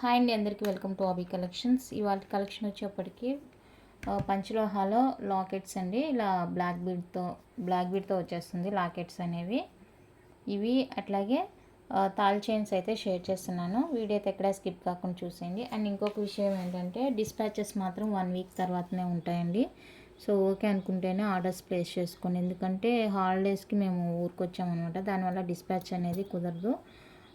Hi అండి, అందరికీ welcome to అబీ collections. ఇవాళ కలెక్షన్ వచ్చేప్పటికి పంచలోహాలో లాకెట్స్ అండి. ఇలా బ్లాక్ బీడ్తో వచ్చేస్తుంది లాకెట్స్ అనేవి. ఇవి అట్లాగే తాల్ చైన్స్ అయితే షేర్ చేస్తున్నాను. వీడియో అయితే ఎక్కడ స్కిప్ కాకుండా చూసేయండి. అండ్ ఇంకొక విషయం ఏంటంటే డిస్పాచెస్ మాత్రం 1 వీక్ తర్వాతనే ఉంటాయండి. సో ఓకే అనుకుంటేనే ఆర్డర్స్ ప్లేస్ చేసుకోండి. ఎందుకంటే హాలిడేస్కి మేము ఊరికొచ్చామన్నమాట. దానివల్ల డిస్పాచ్ అనేది కుదరదు.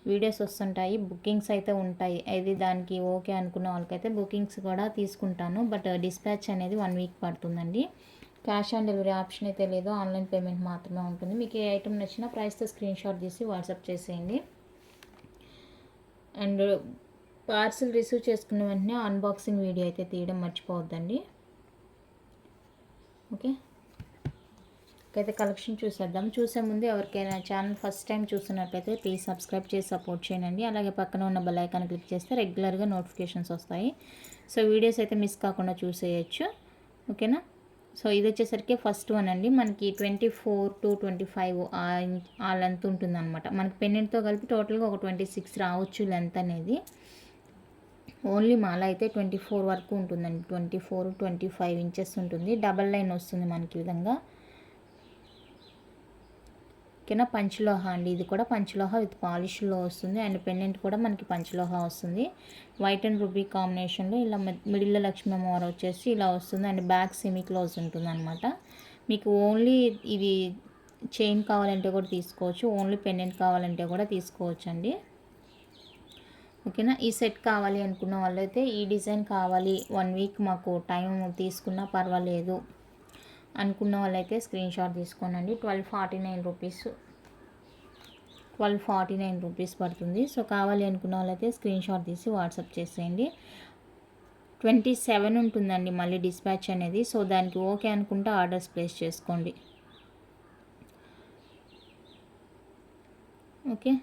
వీడియోస్ వస్తుంటాయి, బుకింగ్స్ అయితే ఉంటాయి. అది దానికి ఓకే అనుకున్న వాళ్ళకైతే బుకింగ్స్ కూడా తీసుకుంటాను. బట్ డిస్పాచ్ అనేది 1 వీక్ పడుతుందండి. క్యాష్ ఆన్ డెలివరీ ఆప్షన్ అయితే లేదు, ఆన్లైన్ పేమెంట్ మాత్రమే ఉంటుంది. మీకు ఏ ఐటమ్ నచ్చినా ప్రైస్తో స్క్రీన్ షాట్ తీసి వాట్సాప్ చేసేయండి. అండ్ పార్సిల్ రిసీవ్ చేసుకున్న వెంటనే అన్బాక్సింగ్ వీడియో అయితే తీయడం మర్చిపోవద్దండి. ఓకే, అయితే కలెక్షన్ చూసేద్దాం. చూసే ముందు ఎవరికైనా ఛానల్ ఫస్ట్ టైం చూస్తున్నట్లయితే ప్లీజ్ సబ్స్క్రైబ్ చేసి సపోర్ట్ చేయండి. అలాగే పక్కన ఉన్న బెల్ ఐకాన్ క్లిక్ చేస్తే రెగ్యులర్గా నోటిఫికేషన్స్ వస్తాయి. సో వీడియోస్ అయితే మిస్ కాకుండా చూసేయచ్చు. ఓకేనా. సో ఇది వచ్చేసరికి ఫస్ట్ వన్ అండి. మనకి 24 to 25 ఆ లెంత్ ఉంటుంది అనమాట. మనకి పెన్నెంట్తో కలిపి టోటల్గా ఒక 26 రావచ్చు లెంత్ అనేది. ఓన్లీ మాల అయితే 24 వరకు ఉంటుందండి. 24-25 ఇంచెస్ ఉంటుంది. డబల్ లైన్ వస్తుంది మనకి ఈ విధంగా. ఓకేనా. పంచలోహ అండి, ఇది కూడా పంచలోహ విత్ పాలిష్లో వస్తుంది. అండ్ పెండెంట్ కూడా మనకి పంచలోహ వస్తుంది. వైట్ అండ్ రూబీ కాంబినేషన్లో ఇలా మిడిల్లో లక్ష్మీ అమ్మవారు వచ్చేసి ఇలా వస్తుంది. అండ్ బ్యాక్ సెమీ క్లోజ్ ఉంటుంది అనమాట. మీకు ఓన్లీ ఇది చైన్ కావాలంటే కూడా తీసుకోవచ్చు, ఓన్లీ పెండెంట్ కావాలంటే కూడా తీసుకోవచ్చు అండి. ఓకేనా. ఈ సెట్ కావాలి అనుకున్న వాళ్ళైతే ఈ డిజైన్ కావాలి, 1 వీక్ మాకు టైం తీసుకున్నా పర్వాలేదు అనుకున్న వాళ్ళైతే స్క్రీన్ షాట్ తీసుకోనండి. 1249 రూపీస్, 1249 రూపీస్ పడుతుంది. సో కావాలి అనుకున్న వాళ్ళైతే స్క్రీన్ షాట్ తీసి వాట్సాప్ చేసేయండి. 27 ఉంటుందండి మళ్ళీ డిస్పాచ్ అనేది. సో దానికి ఓకే అనుకుంటే ఆర్డర్స్ ప్లేస్ చేసుకోండి. Okay,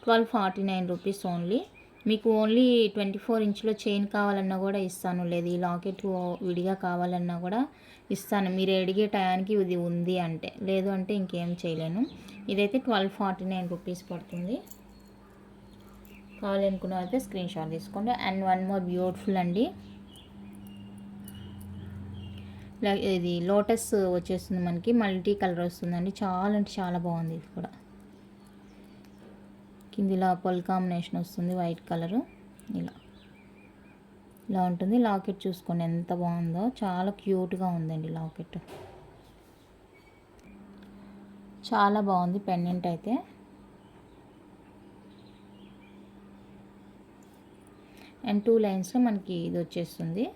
1249 rupees only. మీకు ఓన్లీ 24 ఇంచులో చైన్ కావాలన్నా కూడా ఇస్తాను, లేదు ఈ లాకెట్ విడిగా కావాలన్నా కూడా ఇస్తాను, మీరు అడిగే టయానికి ఇది ఉంది అంటే. లేదు అంటే ఇంకేం చేయలేను. ఇదైతే 1249 రూపీస్ పడుతుంది. కావాలనుకున్న అయితే స్క్రీన్ షాట్ తీసుకోండి. అండ్ వన్ మోర్ బ్యూటిఫుల్ అండి, ఇది లోటస్ వచ్చేస్తుంది మనకి, మల్టీ కలర్ వస్తుందండి. చాలా అంటే చాలా బాగుంది. ఇది కూడా కిందిలా పల్ కాంబినేషన్ వస్తుంది, వైట్ కలరు. ఇలా ఉంటుంది. లాకెట్ చూసుకోండి ఎంత బాగుందో, చాలా క్యూట్గా ఉందండి లాకెట్, చాలా బాగుంది పెండెంట్ అయితే. అండ్ 2 లైన్స్లో మనకి ఇది వచ్చేస్తుంది.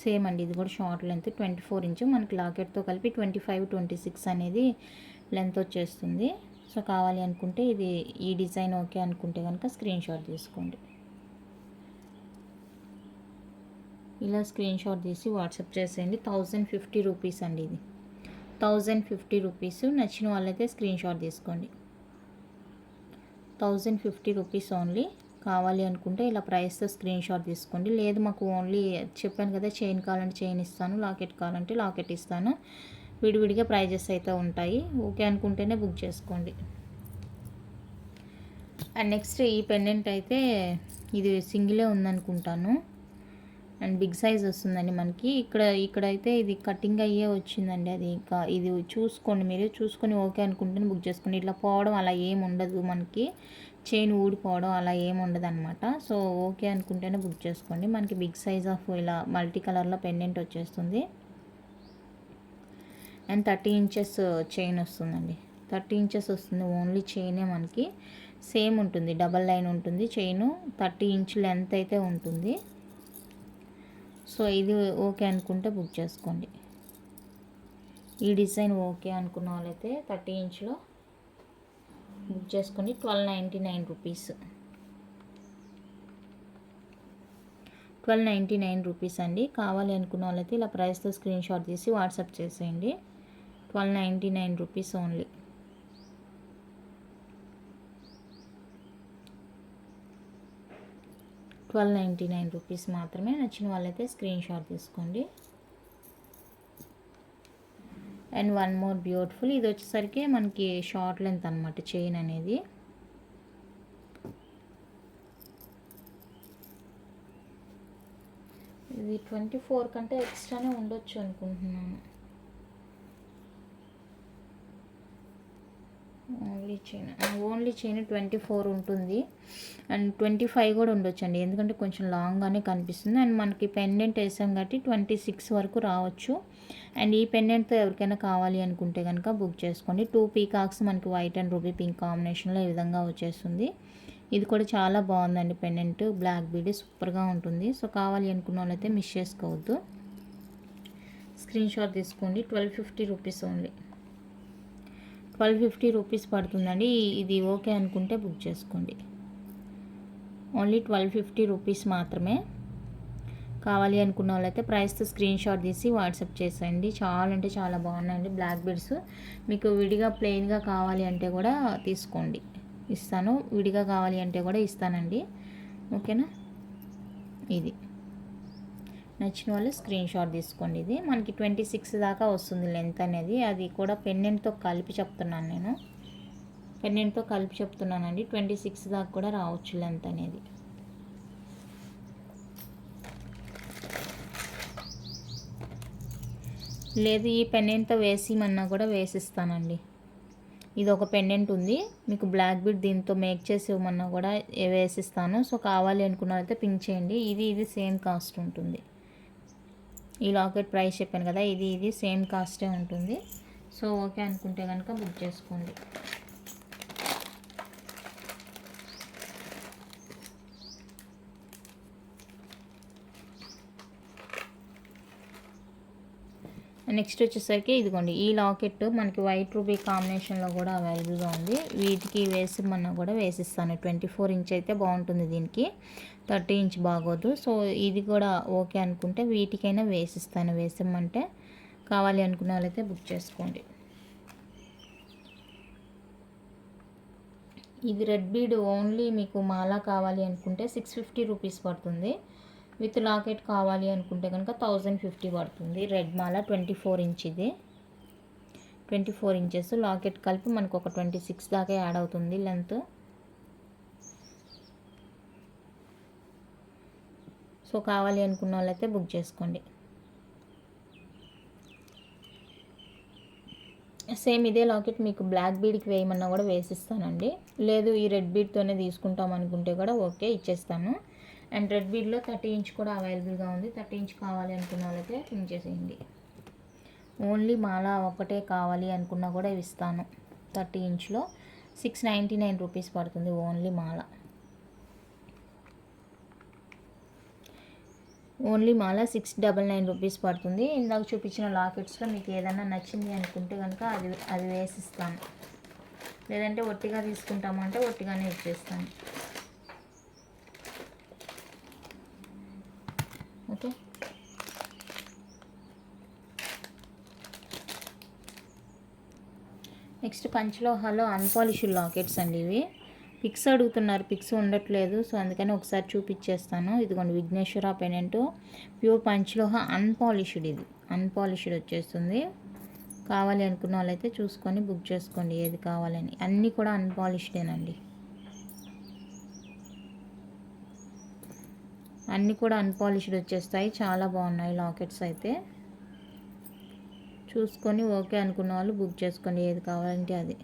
సేమ్ అండి, ఇది కూడా షార్ట్ లెంత్ 24 ఇంచు. మనకి లాకెట్తో కలిపి 25-26 అనేది లెంత్ వచ్చేస్తుంది. సో కావాలి అనుకుంటే ఇది ఈ డిజైన్ ఓకే అనుకుంటే కనుక స్క్రీన్ షాట్ తీసుకోండి. ఇలా స్క్రీన్ షాట్ తీసి వాట్సాప్ చేసేయండి. 1050 రూపీస్ అండి, ఇది 1050 రూపీస్. నచ్చిన వాళ్ళైతే స్క్రీన్ షాట్ తీసుకోండి. 1050 రూపీస్ ఓన్లీ. కావాలి అనుకుంటే ఇలా ప్రైస్తో స్క్రీన్ షాట్ తీసుకోండి. లేదు మాకు ఓన్లీ చెప్పాను కదా, చైన్ కావాలంటే చైన్ ఇస్తాను, లాకెట్ కావాలంటే లాకెట్ ఇస్తాను, విడివిడిగా ప్రైజెస్ అయితే ఉంటాయి. ఓకే అనుకుంటేనే బుక్ చేసుకోండి. అండ్ నెక్స్ట్ ఈ పెండెంట్ అయితే ఇది సింగిలే ఉందనుకుంటాను. అండ్ బిగ్ సైజ్ వస్తుందండి మనకి. ఇక్కడైతే ఇది కటింగ్ అయ్యే వచ్చిందండి. అది ఇంకా ఇది చూసుకోండి, మీరు చూసుకొని ఓకే అనుకుంటేనే బుక్ చేసుకోండి. ఇట్లా పోవడం అలా ఏమి ఉండదు, మనకి చైన్ ఊడిపోవడం అలా ఏమి ఉండదు అనమాట. సో ఓకే అనుకుంటేనే బుక్ చేసుకోండి. మనకి బిగ్ సైజ్ ఆఫ్ ఇలా మల్టీ కలర్లో పెండెంట్ వచ్చేస్తుంది. అండ్ 30 ఇంచెస్ చైన్ వస్తుందండి. 30 ఇంచెస్ వస్తుంది ఓన్లీ చైనే మనకి. సేమ్ ఉంటుంది, డబల్ లైన్ ఉంటుంది చైను. 30 ఇంచ్ లెంత్ అయితే ఉంటుంది. సో ఇది ఓకే అనుకుంటే బుక్ చేసుకోండి. ఈ డిజైన్ ఓకే అనుకున్న వాళ్ళైతే 30 ఇంచ్లో బుక్ చేసుకోండి. 1299 రూపీస్, 1299 రూపీస్ అండి. కావాలి అనుకున్న వాళ్ళైతే ఇలా ప్రైస్తో స్క్రీన్ షాట్ తీసి వాట్సాప్ చేసేయండి. 1299 రూపీస్ ఓన్లీ. రూపీస్ మాత్రమే. నచ్చిన వాళ్ళైతే స్క్రీన్ షాట్ తీసుకోండి. అండ్ వన్ మోర్ బ్యూటిఫుల్, ఇది వచ్చేసరికి మనకి షార్ట్ లెంత్ అనమాట చైన్ అనేది. ఇది 24 కంటే ఎక్స్ట్రానే ఉండొచ్చు అనుకుంటున్నాను. ఓన్లీ చైన్ 24 ఉంటుంది. అండ్ 25 కూడా ఉండొచ్చండి, ఎందుకంటే కొంచెం లాంగ్గానే కనిపిస్తుంది. అండ్ మనకి పెండెంట్ వేసాం కాబట్టి 26 వరకు రావచ్చు. అండ్ ఈ పెండెంట్తో ఎవరికైనా కావాలి అనుకుంటే కనుక బుక్ చేసుకోండి. 2 పీకాక్స్ మనకి వైట్ అండ్ రూబీ పింక్ కాంబినేషన్లో ఈ విధంగా వచ్చేస్తుంది. ఇది కూడా చాలా బాగుందండి పెండెంట్, బ్లాక్ బీడ్ సూపర్గా ఉంటుంది. సో కావాలి అనుకున్న వాళ్ళైతే మిస్ చేసుకోవద్దు, స్క్రీన్ షాట్ తీసుకోండి. 1250 రూపీస్ ఓన్లీ, 1250 రూపీస్ పడుతుందండి. ఇది ఓకే అనుకుంటే బుక్ చేసుకోండి. ఓన్లీ 1250 రూపీస్ మాత్రమే. కావాలి అనుకున్న వాళ్ళైతే ప్రైస్తో స్క్రీన్ షాట్ తీసి వాట్సాప్ చేసేయండి. చాలా అంటే చాలా బాగున్నాయండి బ్లాక్ బీడ్స్. మీకు విడిగా ప్లెయిన్గా కావాలి అంటే కూడా తీసుకోండి, ఇస్తాను. విడిగా కావాలి అంటే కూడా ఇస్తానండి, ఓకేనా. ఇది నచ్చిన వాళ్ళు స్క్రీన్ షాట్ తీసుకోండి. ఇది మనకి 26 దాకా వస్తుంది లెంత్ అనేది. అది కూడా పెండెంట్తో కలిపి చెప్తున్నాను నేను, పెండెంట్తో కలిపి చెప్తున్నానండి. 26 దాకా కూడా రావచ్చు లెంత్ అనేది. లేదు ఈ పెండెంట్తో వేసిమన్నా కూడా వేసిస్తానండి. ఇది ఒక పెండెంట్ ఉంది, మీకు బ్లాక్ బీడ్ దీంతో మేక్ చేసి ఇవ్వమన్నా కూడా వేసిస్తాను. సో కావాలి అనుకున్నారైతే పింక్ చేయండి. ఇది సేమ్ కాస్ట్ ఉంటుంది. ఈ లాకెట్ ప్రైస్ చెప్పాను కదా, ఇది సేమ్ కాస్టే ఉంటుంది. సో ఓకే అనుకుంటే కనుక బుక్ చేసుకోండి. నెక్స్ట్ వచ్చేసరికి ఇదిగోండి, ఈ లాకెట్ మనకి వైట్ రూబీ కాంబినేషన్లో కూడా అవైలబుల్గా ఉంది. వీటికి వేసిమన్నా కూడా వేసిస్తాను. 24 ఇంచ్ అయితే బాగుంటుంది, దీనికి 30 ఇంచ్ బాగోదు. సో ఇది కూడా ఓకే అనుకుంటే వీటికైనా వేసిస్తాను. వేసిమ్మంటే కావాలి అనుకున్న వాళ్ళైతే బుక్ చేసుకోండి. ఇది రెడ్ బీడ్ ఓన్లీ మీకు మాలా కావాలి అనుకుంటే 650 రూపీస్ పడుతుంది. విత్ లాకెట్ కావాలి అనుకుంటే కనుక 1050 పడుతుంది. రెడ్ మాల 24 ఇంచ్, ఇది 24 ఇంచెస్. లాకెట్ కలిపి మనకు ఒక 26 దాకా యాడ్ అవుతుంది లెంత్. సో కావాలి అనుకున్న వాళ్ళైతే బుక్ చేసుకోండి. సేమ్ ఇదే లాకెట్ మీకు బ్లాక్ బీడ్కి వేయమన్నా కూడా వేసిస్తానండి. లేదు ఈ రెడ్ బీడ్తోనే తీసుకుంటాం అనుకుంటే కూడా ఓకే ఇచ్చేస్తాను. అండ్ రెడ్ బీడ్లో 30 ఇంచ్ కూడా అవైలబుల్గా ఉంది. 30 ఇంచ్ కావాలి అనుకున్న వాళ్ళైతే పింక్ చేసేయండి. ఓన్లీ మాల ఒకటే కావాలి అనుకున్నా కూడా ఇస్తాను. 30 ఇంచ్లో 699 రూపీస్ పడుతుంది ఓన్లీ మాల. ఓన్లీ మాల 699 రూపీస్ పడుతుంది. ఇందాక చూపించిన లాకెట్స్లో మీకు ఏదైనా నచ్చింది అనుకుంటే కనుక అది వేసిస్తాను. లేదంటే ఒట్టిగా తీసుకుంటామంటే ఒట్టిగానే ఇచ్చేస్తాను, ఓకే. నెక్స్ట్ పంచలోహాలో అన్పాలిష్డ్ లాకెట్స్ అండి. ఇవి పిక్స్ అడుగుతున్నారు, పిక్స్ ఉండట్లేదు. సో అందుకని ఒకసారి చూపించేస్తాను. ఇదిగోండి విఘ్నేశ్వర పెనెంట్ ప్యూర్ పంచలోహ అన్పాలిష్డ్. ఇది అన్పాలిష్డ్ వచ్చేస్తుంది. కావాలి అనుకున్న వాళ్ళైతే చూసుకొని బుక్ చేసుకోండి ఏది కావాలని. అన్నీ కూడా అన్పాలిష్డేనండి, అన్నీ కూడా అన్పాలిష్డ్ వచ్చేస్తాయి. చాలా బాగున్నాయి లాకెట్స్ అయితే. చూసుకొని ఓకే అనుకున్న వాళ్ళు బుక్ చేసుకోండి ఏది కావాలంటే అది.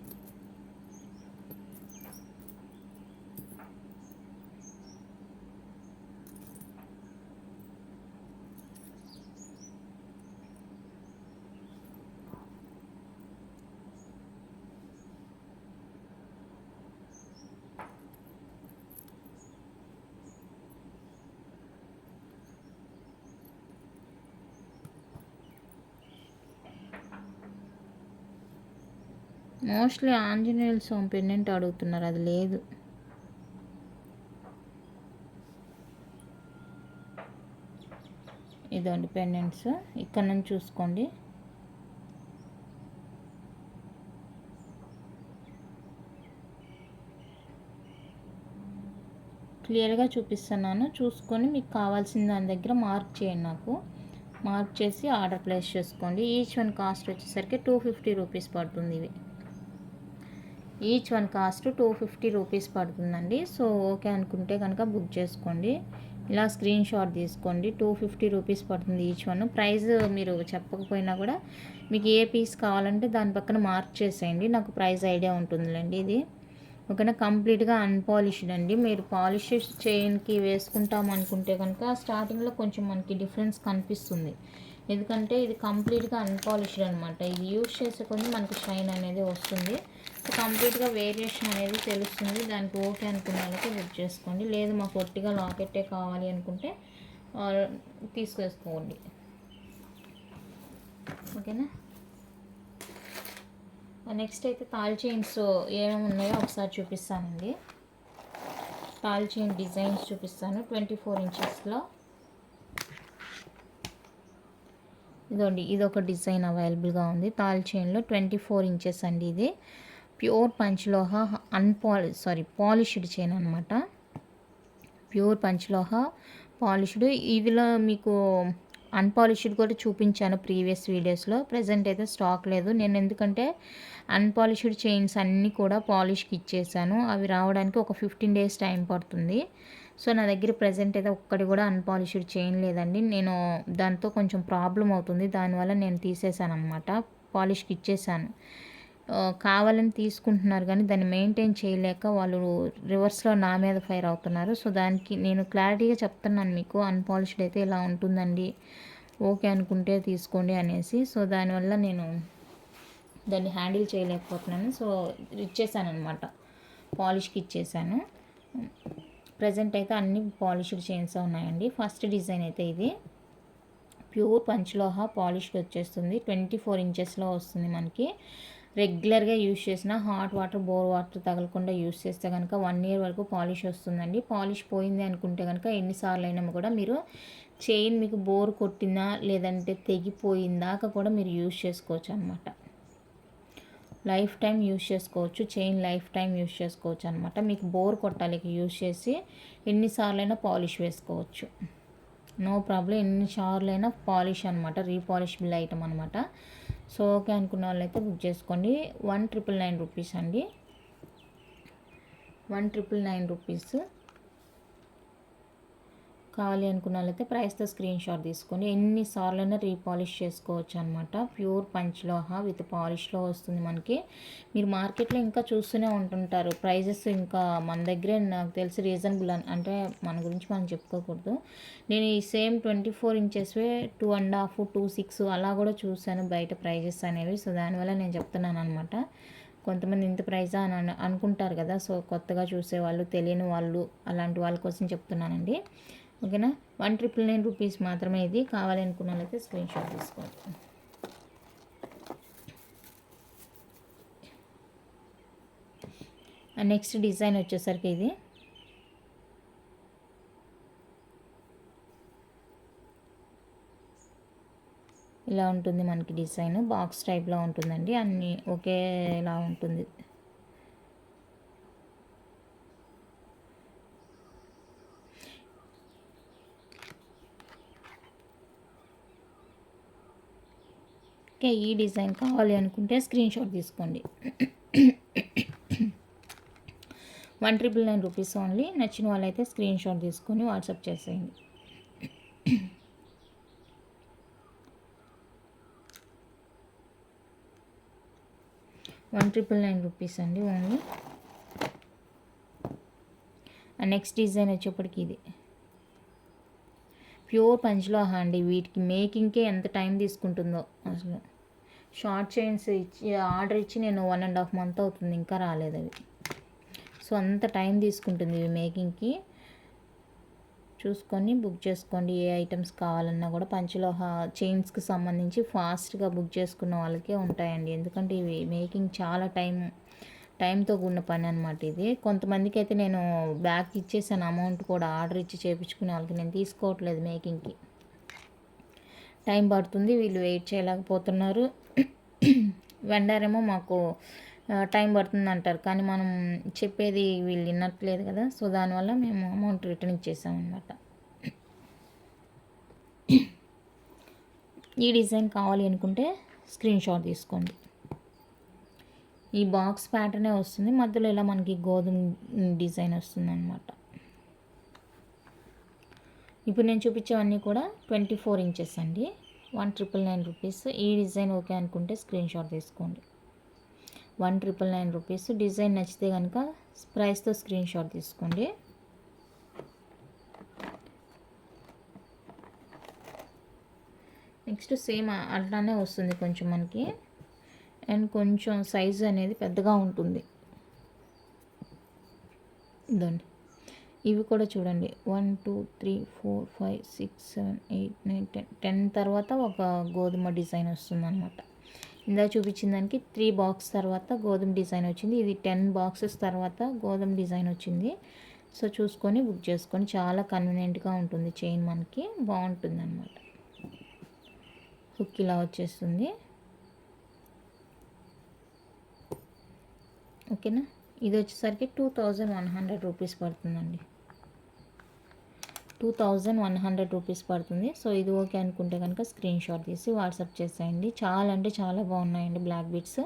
మోస్ట్లీ ఆంజనేయుల స్వామి పెండెంట్ అడుగుతున్నారు, అది లేదు. ఇదండి పెండెంట్స్, ఇక్కడ నుంచి చూసుకోండి. క్లియర్గా చూపిస్తున్నాను, చూసుకొని మీకు కావాల్సిన దాని దగ్గర మార్క్ చేయండి. నాకు మార్క్ చేసి ఆర్డర్ ప్లేస్ చేసుకోండి. ఈచ్ వన్ కాస్ట్ వచ్చేసరికి 250 రూపీస్ పడుతుంది. ఇవి ఈచ్ వన్ కాస్ట్ 250 రూపీస్ పడుతుందండి. సో ఓకే అనుకుంటే కనుక బుక్ చేసుకోండి. ఇలా స్క్రీన్ షాట్ తీసుకోండి. 250 రూపీస్ పడుతుంది ఈచ్ వన్. ప్రైస్ మీరు చెప్పకపోయినా కూడా మీకు ఏ పీస్ కావాలంటే దాని పక్కన మార్క్ చేసేయండి, నాకు ప్రైస్ ఐడియా ఉంటుందిలేండి. ఇది ఓకేనా, కంప్లీట్గా అన్పాలిష్డ్ అండి. మీరు పాలిష్ చైన్కి వేసుకుంటాం అనుకుంటే కనుక స్టార్టింగ్లో కొంచెం మనకి డిఫరెన్స్ కనిపిస్తుంది, ఎందుకంటే ఇది కంప్లీట్గా అన్పాలిష్డ్ అనమాట. ఇది యూజ్ చేసే కొన్ని మనకి షైన్ అనేది వస్తుంది. సో కంప్లీట్గా వేరియేషన్ అనేది తెలుస్తుంది. దానికి ఓకే అనుకున్న వాళ్ళకి బుక్ చేసుకోండి. లేదు మాకు ఒట్టిగా లాకెట్టే కావాలి అనుకుంటే తీసుకేసుకోండి. ఓకేనా. నెక్స్ట్ అయితే తాల్ చైన్స్ ఏమేమి ఉన్నాయో ఒకసారి చూపిస్తానండి. తాల్ చైన్ డిజైన్స్ చూపిస్తాను. 24 ఇంచెస్లో ఇదండి, ఇది ఒక డిజైన్ అవైలబుల్గా ఉంది. తాల్ చైన్లో 24 ఇంచెస్ అండి. ఇది ప్యూర్ పంచలోహ పాలిష్డ్ చైన్ అనమాట. Pure panchaloha polished. ఇవిలో మీకు అన్పాలిష్డ్ కూడా చూపించాను ప్రీవియస్ వీడియోస్లో. ప్రజెంట్ అయితే స్టాక్ లేదు. నేను ఎందుకంటే అన్పాలిష్డ్ చైన్స్ అన్నీ కూడా పాలిష్కి ఇచ్చేసాను. అవి రావడానికి ఒక 15 డేస్ టైం పడుతుంది. సో నా దగ్గర ప్రజెంట్ అయితే ఒక్కటి కూడా అన్పాలిష్డ్ చైన్ లేదండి. నేను దాంతో కొంచెం ప్రాబ్లం అవుతుంది, దానివల్ల నేను తీసేసాను అనమాట, పాలిష్కి ఇచ్చేసాను. కావాలని తీసుకుంటున్నారు కానీ దాన్ని మెయింటైన్ చేయలేక వాళ్ళు రివర్స్లో నా మీద ఫైర్ అవుతున్నారు. సో దానికి నేను క్లారిటీగా చెప్తున్నాను మీకు, అన్పాలిష్డ్ అయితే ఇలా ఉంటుందండి, ఓకే అనుకుంటే తీసుకోండి అనేసి. సో దానివల్ల నేను దాన్ని హ్యాండిల్ చేయలేకపోతున్నాను. సో ఇచ్చేసాను అనమాట, పాలిష్కి ఇచ్చేసాను. ప్రజెంట్ అయితే అన్ని పాలిష్డ్ చైన్స్ ఉన్నాయండి. ఫస్ట్ డిజైన్ అయితే ఇది ప్యూర్ పంచలోహ పాలిష్డ్ వచ్చేస్తుంది. 24 ఇంచెస్లో వస్తుంది మనకి. రెగ్యులర్గా యూజ్ చేసిన హాట్ వాటర్, బోర్ వాటర్ తగలకుండా యూజ్ చేస్తే కనుక 1 ఇయర్ వరకు పాలిష్ వస్తుందండి. పాలిష్ పోయింది అనుకుంటే కనుక ఎన్నిసార్లు అయినా కూడా మీరు చైన్ మీకు బోర్ కొట్టిందా లేదంటే తెగిపోయిందాక కూడా మీరు యూజ్ చేసుకోవచ్చు అనమాట. లైఫ్ టైం యూజ్ చేసుకోవచ్చు, చైన్ లైఫ్ టైం యూజ్ చేసుకోవచ్చు అనమాట. మీకు బోర్ కొట్టాలికి యూజ్ చేసి ఎన్నిసార్లైనా పాలిష్ వేసుకోవచ్చు, నో ప్రాబ్లం. ఎన్నిసార్లు అయినా పాలిష్ అనమాట, రీపాలిషబుల్ ఐటమ్ అనమాట. సో ఓకే అనుకున్న వాళ్ళైతే బుక్ చేసుకోండి. 1999 రూపీస్ అండి, 1999 రూపీస్. కావాలి అనుకున్న వాళ్ళైతే ప్రైస్తో స్క్రీన్ షాట్ తీసుకొని ఎన్నిసార్లైనా రీపాలిష్ చేసుకోవచ్చు అనమాట. ప్యూర్ పంచలోహ విత్ పాలిష్లో వస్తుంది మనకి. మీరు మార్కెట్లో ఇంకా చూస్తూనే ఉంటుంటారు ప్రైజెస్. ఇంకా మన దగ్గరే నాకు తెలిసి రీజనబుల్ అంటే మన గురించి మనం చెప్పుకోకూడదు. నేను ఈ సేమ్ 24 ఇంచెస్వే 2.5, 26 అలా కూడా చూశాను బయట ప్రైజెస్ అనేవి. సో దానివల్ల నేను చెప్తున్నాను అనమాట. కొంతమంది ఇంత ప్రైజా అని అనుకుంటారు కదా. సో కొత్తగా చూసేవాళ్ళు, తెలియని వాళ్ళు, అలాంటి వాళ్ళ కోసం చెప్తున్నానండి. ఓకేనా. 1999 రూపీస్ మాత్రమే. ఇది కావాలి అనుకున్న వాళ్ళైతే స్క్రీన్ షాట్ తీసుకోండి. నెక్స్ట్ డిజైన్ వచ్చేసరికి ఇది ఇలా ఉంటుంది మనకి. డిజైన్ బాక్స్ టైప్లో ఉంటుందండి, అన్నీ ఒకేలా ఉంటుంది. ఓకే, ఈ డిజైన్ కావాలి అనుకుంటే స్క్రీన్ షాట్ తీసుకోండి. 1999 రూపీస్ ఓన్లీ. నచ్చిన వాళ్ళైతే స్క్రీన్ షాట్ తీసుకొని వాట్సాప్ చేసేయండి. 1999 రూపీస్ అండి ఓన్లీ. నెక్స్ట్ డిజైన్ వచ్చేప్పటికి ఇది ప్యూర్ పంచలోహ అండి. వీటికి మేకింగ్కే ఎంత టైం తీసుకుంటుందో అసలు. షార్ట్ చైన్స్ ఇచ్చి ఆర్డర్ ఇచ్చి నేను 1.5 మంత్ అవుతుంది, ఇంకా రాలేదు అవి. సో అంత టైం తీసుకుంటుంది ఇవి మేకింగ్కి. చూసుకొని బుక్ చేసుకోండి. ఏ ఐటమ్స్ కావాలన్నా కూడా పంచలోహ చైన్స్కి సంబంధించి ఫాస్ట్గా బుక్ చేసుకున్న వాళ్ళకే ఉంటాయండి. ఎందుకంటే ఇవి మేకింగ్ చాలా టైంతో కూడిన పని అనమాట ఇది. కొంతమందికి అయితే నేను బ్యాక్ ఇచ్చేసాను అమౌంట్ కూడా, ఆర్డర్ ఇచ్చి చేయించుకునే వాళ్ళకి. నేను తీసుకోవట్లేదు, మేకింగ్కి టైం పడుతుంది, వీళ్ళు వెయిట్ చేయలేకపోతున్నారు. వెండర్ ఏమో మాకు టైం పడుతుంది అంటారు, కానీ మనం చెప్పేది వీళ్ళు వినట్లేదు కదా. సో దానివల్ల మేము అమౌంట్ రిటర్న్ ఇచ్చేసామన్నమాట. ఈ డిజైన్ కావాలి అనుకుంటే స్క్రీన్ షాట్ తీసుకోండి. ఈ బాక్స్ ప్యాటర్నే వస్తుంది, మధ్యలో ఇలా మనకి గోధుమ డిజైన్ వస్తుంది అనమాట. ఇప్పుడు నేను చూపించేవన్నీ కూడా 24 ఇంచెస్ అండి. 1999 రూపీస్. ఈ డిజైన్ ఓకే అనుకుంటే స్క్రీన్ షాట్ తీసుకోండి. 1999 రూపీస్. డిజైన్ నచ్చితే కనుక ప్రైస్తో స్క్రీన్ షాట్ తీసుకోండి. నెక్స్ట్ సేమ్ అట్లానే వస్తుంది కొంచెం మనకి, అండ్ కొంచెం సైజు అనేది పెద్దగా ఉంటుంది. ఇదండి, ఇవి కూడా చూడండి. 1 2 3 4 5 6 7 8 9 10 10 తర్వాత ఒక గోధుమ డిజైన్ వస్తుంది అనమాట. ఇందాక చూపించిన దానికి 3 బాక్స్ తర్వాత గోధుమ డిజైన్ వచ్చింది. ఇది 10 బాక్సెస్ తర్వాత గోధుమ డిజైన్ వచ్చింది. సో చూసుకొని బుక్ చేసుకొని, చాలా కన్వీనియంట్గా ఉంటుంది. చైన్ మనకి బాగుంటుంది అనమాట. హుక్ ఇలా వచ్చేస్తుంది. ఓకేనా. ఇది వచ్చేసరికి 2100 రూపీస్ పడుతుందండి. 2100 రూపీస్ పడుతుంది. సో ఇది ఓకే అనుకుంటే కనుక స్క్రీన్ షాట్ తీసి వాట్సాప్ చేసేయండి. చాలా అంటే చాలా బాగున్నాయండి బ్లాక్ బీడ్స్,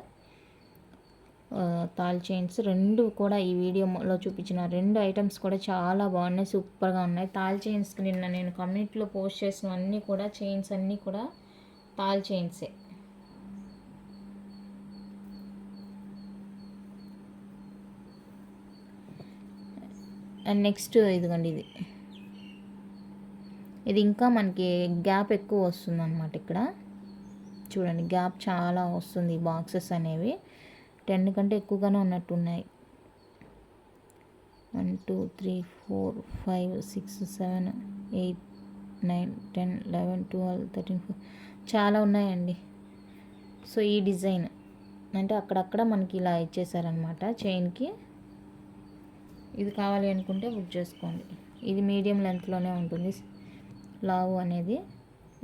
తాల్ చైన్స్ రెండు కూడా. ఈ వీడియోలో చూపించిన 2 ఐటమ్స్ కూడా చాలా బాగున్నాయి, సూపర్గా ఉన్నాయి. తాల్ చైన్స్కి నిన్న నేను కమ్యూనిటీలో పోస్ట్ చేసినవన్నీ కూడా చైన్స్ అన్నీ కూడా తాల్ చైన్సే. అండ్ నెక్స్ట్ ఇదిగోండి, ఇది ఇంకా మనకి గ్యాప్ ఎక్కువ వస్తుంది అనమాట. ఇక్కడ చూడండి, గ్యాప్ చాలా వస్తుంది. ఈ బాక్సెస్ అనేవి 10 కంటే ఎక్కువగానే ఉన్నట్టున్నాయి. 1 2 3 4 5 6 7 8 9 10 11 12 13 14 చాలా ఉన్నాయండి. సో ఈ డిజైన్ అంటే అక్కడక్కడ మనకి ఇలా ఇచ్చేసారనమాట చైన్కి. ఇది కావాలి అనుకుంటే బుక్ చేసుకోండి. ఇది మీడియం లెంత్లోనే ఉంటుంది. లావు అనేది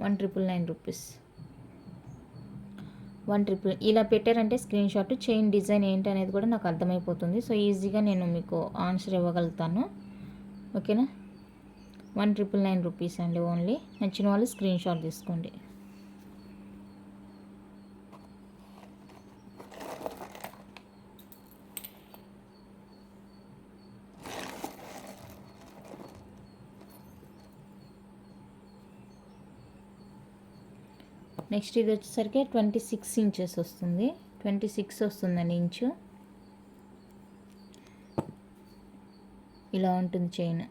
1999 రూపీస్. 1 ఇలా పెట్టారంటే స్క్రీన్ షాట్, చైన్ డిజైన్ ఏంటి అనేది కూడా నాకు అర్థమైపోతుంది. సో ఈజీగా నేను మీకు ఆన్సర్ ఇవ్వగలుగుతాను. ఓకేనా. 1999 రూపీస్ అండి ఓన్లీ. నచ్చిన వాళ్ళు స్క్రీన్ షాట్ తీసుకోండి. నెక్స్ట్ ఇది వచ్చేసరికి 26 ఇంచెస్ వస్తుంది. 26 వస్తుందండి ఇంచు. ఇలా ఉంటుంది చైన్.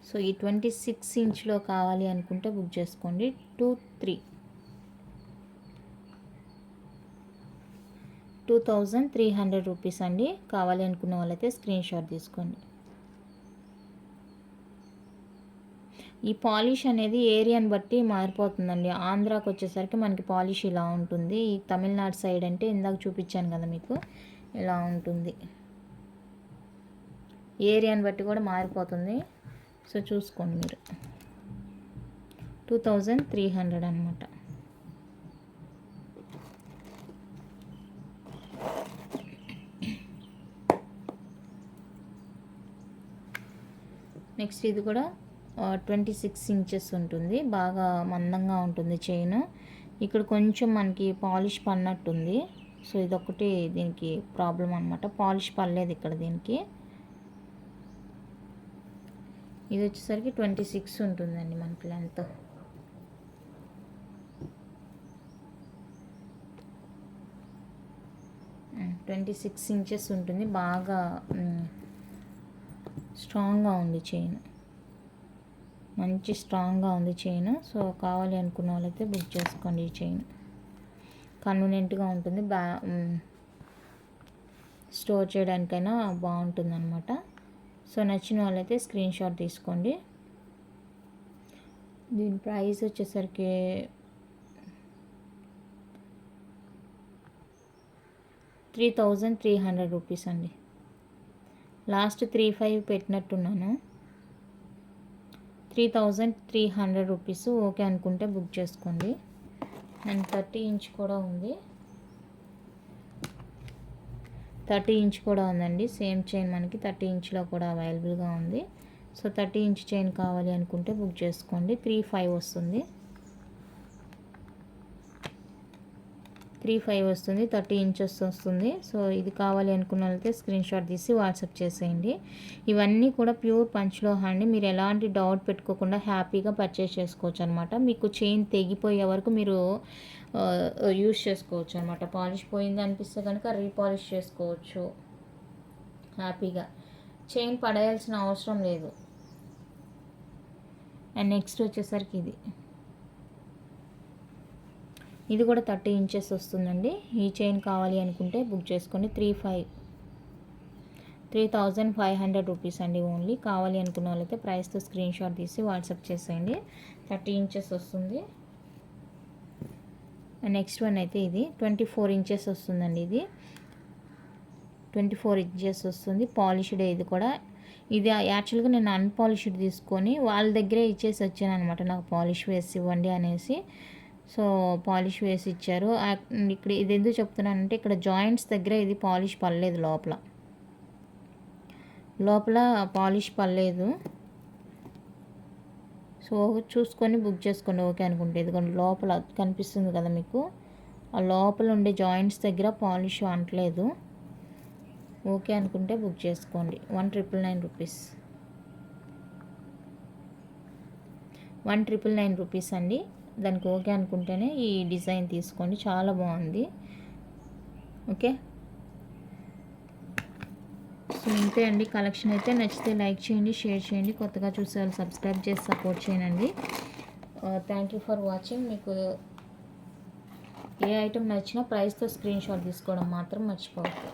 సో ఈ 26 ఇంచ్లో కావాలి అనుకుంటే బుక్ చేసుకోండి. 2300 రూపీస్ అండి. కావాలి అనుకున్న వాళ్ళైతే స్క్రీన్ షాట్ తీసుకోండి. ఈ పాలిష్ అనేది ఏరియాని బట్టి మారిపోతుందండి. ఆంధ్రాకి వచ్చేసరికి మనకి పాలిష్ ఇలా ఉంటుంది. ఈ తమిళనాడు సైడ్ అంటే ఇందాక చూపించాను కదా మీకు, ఇలా ఉంటుంది. ఏరియాని బట్టి కూడా మారిపోతుంది. సో చూసుకోండి మీరు. 2300 అనమాట. నెక్స్ట్ ఇది కూడా 26 ఇంచెస్ ఉంటుంది. బాగా మందంగా ఉంటుంది చైన్. ఇక్కడ కొంచెం మనకి పాలిష్ పడినట్టుంది. సో ఇదొకటి దీనికి ప్రాబ్లం అనమాట. పాలిష్ పడలేదు ఇక్కడ దీనికి. ఇది వచ్చేసరికి 26 ఉంటుందండి మనకి లెంత్. ట్వంటీ 26 ఇంచెస్ ఉంటుంది. బాగా స్ట్రాంగ్గా ఉంది చైన్, మంచి స్ట్రాంగ్గా ఉంది చైన్. సో కావాలి అనుకున్న వాళ్ళైతే బుక్ చేసుకోండి. ఈ చైన్ కన్వీనియంట్గా ఉంటుంది, స్టోర్ చేయడానికైనా బాగుంటుంది అనమాట. సో నచ్చిన వాళ్ళైతే స్క్రీన్ షాట్ తీసుకోండి. దీని ప్రైస్ వచ్చేసరికి 3300 రూపీస్ అండి. లాస్ట్ 35 పెట్టినట్టున్నాను. 3300 రూపీస్. ఓకే అనుకుంటే బుక్ చేసుకోండి. అండ్ 30 ఇంచ్ కూడా ఉంది. 30 ఇంచ్ కూడా ఉందండి. సేమ్ చైన్ మనకి 30 ఇంచ్లో కూడా అవైలబుల్గా ఉంది. సో 30 ఇంచ్ చైన్ కావాలి అనుకుంటే బుక్ చేసుకోండి. 35 వస్తుంది. 3.5 వస్తుంది, 30 ఇంచెస్ వస్తుంది. సో ఇది కావాలి అనుకున్న వాళ్ళైతే స్క్రీన్ షాట్ తీసి వాట్సాప్ చేసేయండి. ఇవన్నీ కూడా ప్యూర్ పంచలోహ అండి. మీరు ఎలాంటి డౌట్ పెట్టుకోకుండా హ్యాపీగా పర్చేస్ చేసుకోవచ్చు అనమాట. మీకు చైన్ తెగిపోయే వరకు మీరు యూస్ చేసుకోవచ్చు అనమాట. పాలిష్ పోయింది అనిపిస్తే కనుక రీపాలిష్ చేసుకోవచ్చు హ్యాపీగా. చైన్ పడేయాల్సిన అవసరం లేదు. అండ్ నెక్స్ట్ వచ్చేసరికి ఇది కూడా 30 ఇంచెస్ వస్తుందండి. ఈ చైన్ కావాలి అనుకుంటే బుక్ చేసుకోండి. 3,500 రూపీస్ అండి ఓన్లీ. కావాలి అనుకున్న వాళ్ళైతే ప్రైస్తో స్క్రీన్ షాట్ తీసి వాట్సాప్ చేసేయండి. 30 ఇంచెస్ వస్తుంది. నెక్స్ట్ వన్ అయితే ఇది 24 ఇంచెస్ వస్తుందండి. ఇది 24 ఇంచెస్ వస్తుంది. పాలిష్డ్ ఇది కూడా. ఇది యాక్చువల్గా నేను అన్పాలిష్డ్ తీసుకొని వాళ్ళ దగ్గరే ఇచ్చేసి వచ్చాను అనమాట. నాకు పాలిష్ వేసి ఇవ్వండి అనేసి. సో పాలిష్ వేసి ఇచ్చారు. ఇక్కడ ఇది ఎందుకు చెప్తున్నానంటే ఇక్కడ జాయింట్స్ దగ్గర ఇది పాలిష్ పడలేదు, లోపల పాలిష్ పడలేదు. సో చూసుకొని బుక్ చేసుకోండి ఓకే అనుకుంటే. ఇదిగోండి లోపల కనిపిస్తుంది కదా మీకు, ఆ లోపల ఉండే జాయింట్స్ దగ్గర పాలిష్ అంటలేదు. ఓకే అనుకుంటే బుక్ చేసుకోండి. 1,999 రూపీస్, 1,999 రూపీస్ అండి. దానికి ఓకే అనుకుంటేనే ఈ డిజైన్ తీసుకోండి, చాలా బాగుంది. ఓకే, సో ఇంతే అండి కలెక్షన్ అయితే. నచ్చితే లైక్ చేయండి, షేర్ చేయండి. కొత్తగా చూసే వాళ్ళు సబ్స్క్రైబ్ చేసి సపోర్ట్ చేయండి. Thank you for watching. మీకు ఏ ఐటెం నచ్చినా ప్రైస్తో స్క్రీన్ షాట్ తీసుకోవడం మాత్రం మర్చిపోవద్దు.